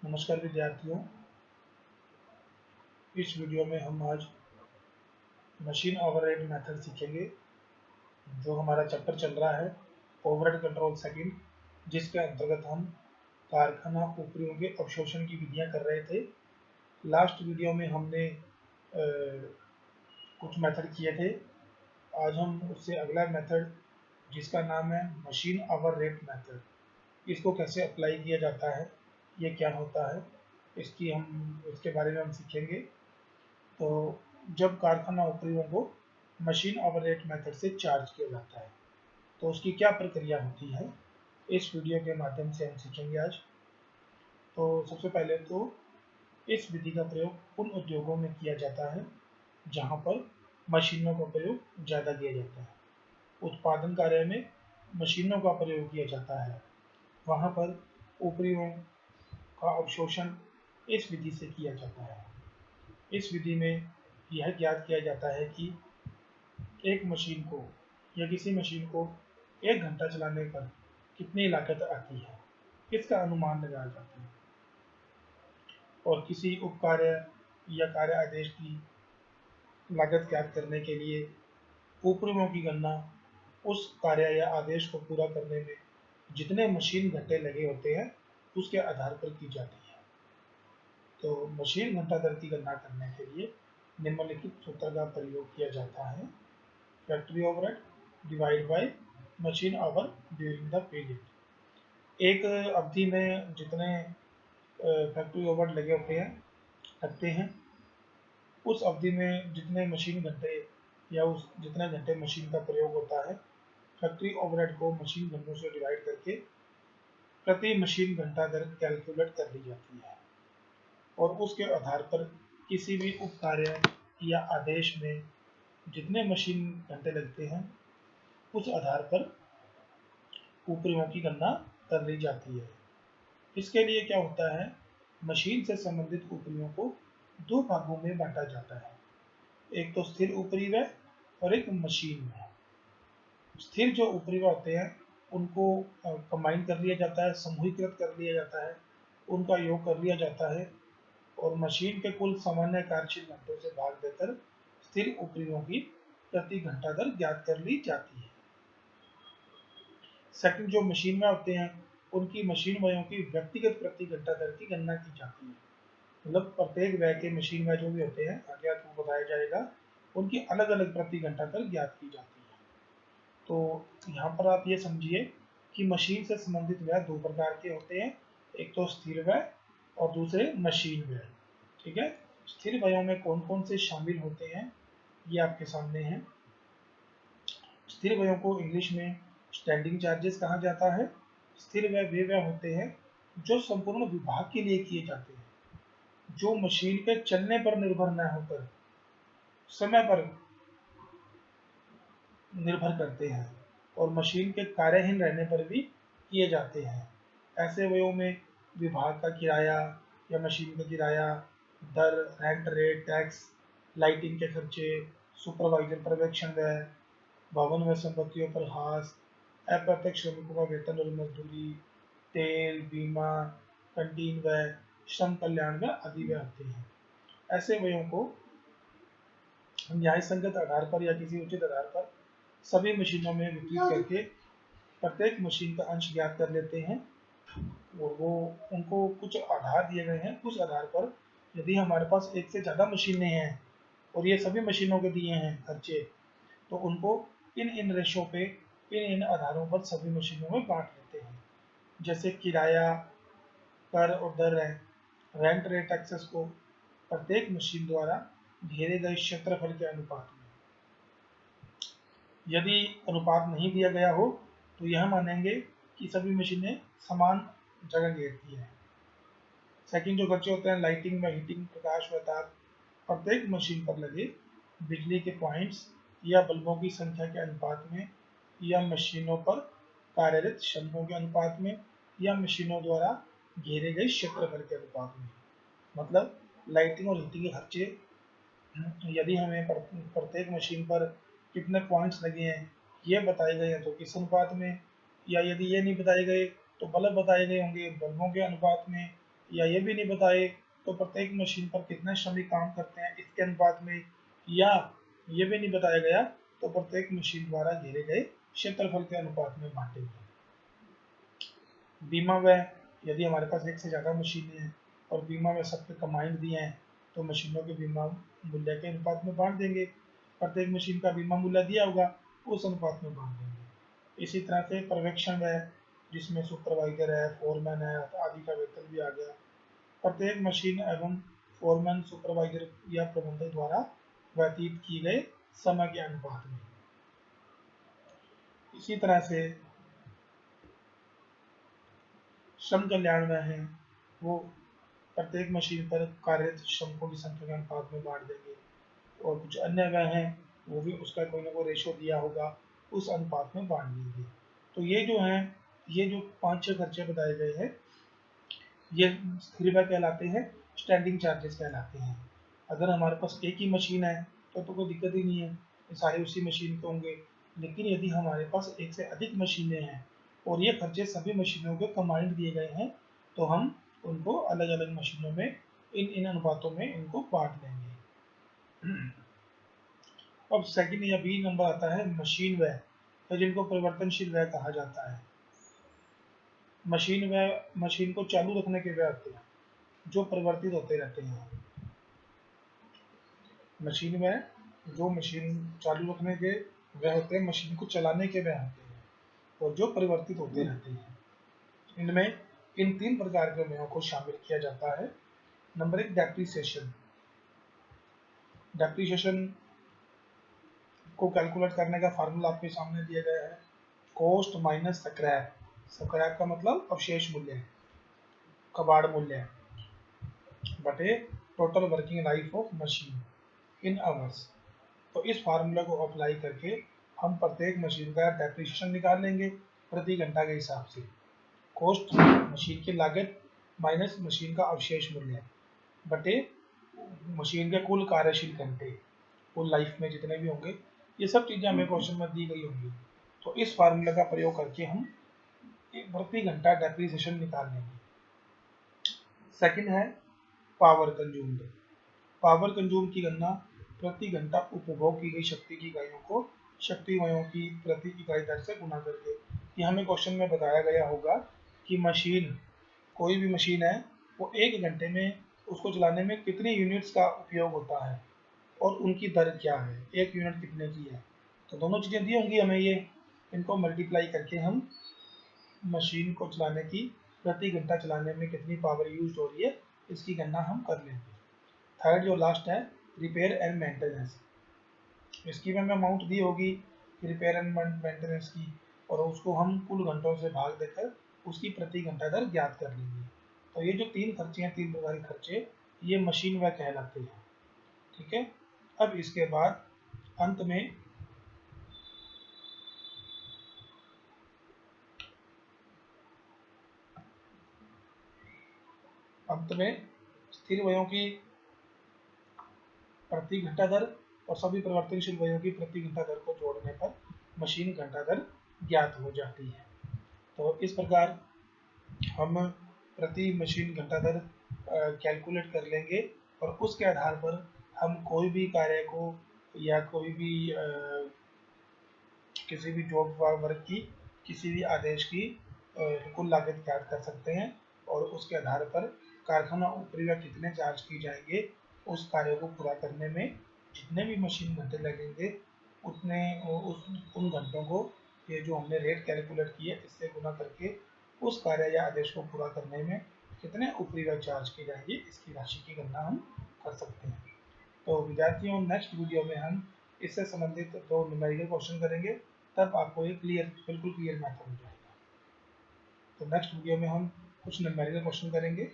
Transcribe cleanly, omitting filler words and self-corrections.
नमस्कार विद्यार्थियों। इस वीडियो में हम आज मशीन ओवरहेड मेथड सीखेंगे। जो हमारा चैप्टर चल रहा है ओवरहेड कंट्रोल सेकंड, जिसके अंतर्गत हम कारखाना उपरियों के अवशोषण की विधियां कर रहे थे। लास्ट वीडियो में हमने कुछ मेथड किए थे। आज हम उससे अगला मेथड, जिसका नाम है मशीन ओवरहेड मेथड, इसको कैसे अप्लाई किया जाता है, ये क्या होता है, इसके बारे में हम सीखेंगे। तो जब कारखाना उपकरणों को मशीन ओवरहेड मेथड से चार्ज किया जाता है तो उसकी क्या प्रक्रिया होती है, इस वीडियो के माध्यम से हम सीखेंगे आज। तो सबसे पहले तो इस विधि का प्रयोग उन उद्योगों में किया जाता है जहां पर मशीनों का प्रयोग ज़्यादा किया जाता है। उत्पादन कार्य में मशीनों का प्रयोग किया जाता है, वहां पर उपकरणों का अवशोषण इस विधि से किया जाता है। इस विधि में यह ज्ञात किया जाता है कि एक मशीन को या किसी मशीन को 1 घंटा चलाने पर कितनी लागत आती है, इसका अनुमान लगाया जाता है। और किसी उपकार्य या कार्य आदेश की लागत ज्ञात करने के लिए उपकरणों की गणना उस कार्य या आदेश को पूरा करने में जितने मशीन घंटे लगे होते हैं उसके आधार पर की जाती है। तो मशीन घंटा दर की गणना करने के लिए निम्नलिखित सूत्र का प्रयोग किया जाता है। Factory overhead divide by machine our during the period. एक अवधि में जितने फैक्ट्री ओवरहेड लगते हैं, उस अवधि में जितने मशीन घंटे या उस जितने घंटे मशीन का प्रयोग होता है, फैक्ट्री ओवरहेड को मशीन घंटों से डिवाइड करके प्रति मशीन घंटा दर कैलकुलेट कर ली जाती है। और उसके आधार पर किसी भी उप कार्य या आदेश में जितने मशीन घंटे लगते हैं उस आधार पर उपकरणों की गणना कर ली जाती है। इसके लिए क्या होता है, मशीन से संबंधित उपकरणों को 2 भागों में बांटा जाता है। एक तो स्थिर उपरिव्यय और एक मशीन में। स्थिर जो उपरिव्यय होते हैं उनको कंबाइन कर लिया जाता है, समूहीकृत कर लिया जाता है, उनका योग कर लिया जाता है और मशीन के कुल सामान्य कार्यशील घंटों से भाग देकर स्थिर उपरिव्ययों की प्रति घंटा दर ज्ञात कर ली जाती है। सेकंड, जो मशीन में होते हैं उनकी मशीन व्ययों की व्यक्तिगत प्रति घंटा दर की गणना की जाती है। मतलब प्रत्येक व्यय के मशीन व्यय जो भी होते हैं, आगे आपको बताया जाएगा, उनकी अलग अलग प्रति घंटा दर ज्ञात की जाती है। तो यहाँ पर आप ये समझिए कि मशीन से संबंधित व्यय 2 प्रकार के होते हैं, एक तो स्थिर व्यय और दूसरे मशीन व्यय। ठीक है, स्थिर व्ययों में कौन कौन से शामिल होते हैं ये आपके सामने है। स्थिर व्ययों को इंग्लिश में स्टैंडिंग चार्जेस कहा जाता है। स्थिर व्यय वे व्यय होते हैं जो संपूर्ण विभाग के लिए किए जाते हैं, जो मशीन के चलने पर निर्भर न होकर समय पर निर्भर करते हैं और मशीन के कार्यहीन रहने पर भी किए जाते हैं। ऐसे व्ययों में विभाग का किराया या मशीन का किराया, दर, रेंट रेट, टैक्स, लाइटिंग के खर्चे, सुपरवाइजर पर्यवेक्षण व्यय, भवन व संपत्तियों पर हास, अप्रत्यक्ष श्रमिकों का वेतन और मजदूरी, तेल, बीमा, कंटीन व्यय, श्रम कल्याण व्यय आदि व्यय होते हैं। ऐसे व्ययों को न्याय संगत आधार पर या किसी उचित आधार पर सभी मशीनों में वितरित करके प्रत्येक मशीन का अंश ज्ञात कर लेते हैं और वो उनको कुछ आधार दिए गए हैं। उस आधार पर यदि हमारे पास एक से ज़्यादा मशीनें हैं और ये सभी मशीनों के दिए हैं खर्चे, तो उनको इन रेशो पे इन आधारों पर सभी मशीनों में बांट लेते हैं। जैसे किराया, कर और दर है, रेंट रेट एक्सेस को प्रत्येक मशीन द्वारा घेरे गए क्षेत्रफल के अनुपात में। यदि अनुपात नहीं दिया गया हो तो यह मानेंगे कि सभी मशीनें समान जगह घेरती हैं। सेकंड, जो खर्चे होते हैं लाइटिंग व हीटिंग, प्रकाश व ताप, प्रत्येक मशीन पर लगे बिजली के पॉइंट्स या बल्बों की संख्या के अनुपात में या मशीनों पर कार्यरत श्रमिकों के अनुपात में या मशीनों द्वारा घेरे गए क्षेत्रफल के अनुपात में। मतलब लाइटिंग और हीटिंग के खर्चे यदि हमें प्रत्येक मशीन पर कितने पॉइंट्स लगे हैं ये बताए गए हैं तो किस अनुपात में, या यदि ये नहीं बताए गए तो बल्ब बताए गए होंगे बल्बों के अनुपात में, या ये भी नहीं बताए तो प्रत्येक मशीन पर कितने श्रमिक काम करते हैं इसके अनुपात में, या ये भी नहीं बताया गया तो प्रत्येक मशीन द्वारा घेरे गए क्षेत्रफल के अनुपात में बांटेंगे। बीमा व्यय, यदि हमारे पास एक से ज़्यादा मशीनें हैं और बीमा व्यय सबके कंबाइंड दिए हैं तो मशीनों के बीमा मूल्य के अनुपात में बांट देंगे। प्रत्येक मशीन का बीमा मूल्य दिया होगा उस अनुपात में बांट देंगे। इसी तरह से पर्यवेक्षण व्यय, जिसमें सुपरवाइजर है, फोरमैन है आदि का वेतन भी आ गया, प्रत्येक मशीन एवं फोरमैन, सुपरवाइजर या प्रबंधक द्वारा व्यतीत किए गए समय के अनुपात में। इसी तरह से श्रम कल्याण व्यय है, वो प्रत्येक मशीन पर कार्यरत श्रमिकों की संख्या के अनुपात में बांट देंगे। और कुछ अन्य व्यय हैं वो भी उसका कोई ना कोई रेशो दिया होगा उस अनुपात में बांट देंगे। तो ये जो है, ये जो 5-6 खर्चे बताए गए हैं ये स्थिर व्यय कहलाते हैं, स्टैंडिंग चार्जेस कहलाते हैं। अगर हमारे पास एक ही मशीन है तो कोई दिक्कत ही नहीं है, ये सारे उसी मशीन के होंगे। लेकिन यदि हमारे पास एक से अधिक मशीनें हैं और ये खर्चे सभी मशीनों के कंबाइंड दिए गए हैं तो हम उनको अलग अलग मशीनों में इन अनुपातों में इनको बांट देंगे। अब सेकंड या बी नंबर आता है मशीन व्यय, तो जिनको परिवर्तनशील व्यय कहा जाता है। मशीन व्यय मशीन को चालू रखने के व्यय होते हैं जो परिवर्तित होते रहते हैं। मशीन व्यय जो मशीन चालू रखने के व्यय होते हैं, मशीन को चलाने के व्यय होते हैं और जो परिवर्तित होते रहते हैं। इनमें इन 3 प्रकार के व्ययों को शामिल किया जाता है। Number 1 depreciation. डेप्रिसिएशन को कैलकुलेट करने का फार्मूला आपके सामने दिया गया है, कॉस्ट माइनस स्क्रैप। स्क्रैप का मतलब अवशेष मूल्य, कबाड़ मूल्य, बटे total working life of machine in hours. तो इस फार्मूला को अप्लाई करके हम प्रत्येक मशीन का डेप्रिसिएशन निकाल लेंगे प्रति घंटा के हिसाब से। कॉस्ट मशीन की लागत माइनस मशीन का अवशेष मूल्य बटे मशीन के कुल कार्यशील घंटे, कुल लाइफ में जितने भी होंगे, ये सब चीज़ें हमें क्वेश्चन में दी गई होंगी। तो इस फार्मूला का प्रयोग करके हम प्रति घंटा डेप्रिसिएशन निकाल लेंगे। सेकंड है पावर कंज्यूम्ड। पावर कंज्यूम की गणना प्रति घंटा उपभोग की गई शक्ति की इकाइयों को शक्ति वयों की प्रति इकाई दर से गुणा करके। ये हमें क्वेश्चन में बताया गया होगा कि मशीन, कोई भी मशीन है वो 1 घंटे में उसको चलाने में कितनी यूनिट्स का उपयोग होता है और उनकी दर क्या है, 1 यूनिट कितने की है। तो दोनों चीज़ें दी होंगी हमें, ये इनको मल्टीप्लाई करके हम मशीन को चलाने की प्रति घंटा चलाने में कितनी पावर यूज हो रही है इसकी गणना हम कर लेंगे। थर्ड जो लास्ट है रिपेयर एंड मेंटेनेंस, इसकी भी हमें अमाउंट दी होगी रिपेयर एंड मेंटेनेंस की, और उसको हम कुल घंटों से भाग देकर उसकी प्रति घंटा दर ज्ञात कर लेंगे। तो ये जो 3 खर्चे हैं, 3 प्रकार के खर्चे, ये मशीन व्यय कहलाते हैं। ठीक है। अब इसके बाद अंत में स्थिर व्ययों की प्रति घंटा दर और सभी परिवर्तनशील व्ययों की प्रति घंटा दर को जोड़ने पर मशीन घंटा दर ज्ञात हो जाती है। तो इस प्रकार हम प्रति मशीन घंटा दर कैलकुलेट कर लेंगे और उसके आधार पर हम कोई भी कार्य को या कोई भी किसी भी जॉब वर्क की, किसी भी आदेश की कुल लागत ज्ञात कर सकते हैं और उसके आधार पर कारखाना उपरिव्यय कितने चार्ज किए जाएंगे, उस कार्य को पूरा करने में जितने भी मशीन घंटे लगेंगे उतने उन घंटों को ये जो हमने रेट कैलकुलेट किए इससे गुना करके उस कार्य या आदेश को पूरा करने में कितने उपरिव्यय चार्ज किए जाएंगे इसकी राशि की गणना हम कर सकते हैं। तो विद्यार्थियों, नेक्स्ट वीडियो में हम इससे संबंधित 2 न्यूमेरिकल क्वेश्चन करेंगे, तब आपको ये बिल्कुल क्लियर मैथड हो जाएगा। तो नेक्स्ट वीडियो में हम कुछ न्यूमेरिकल क्वेश्चन करेंगे।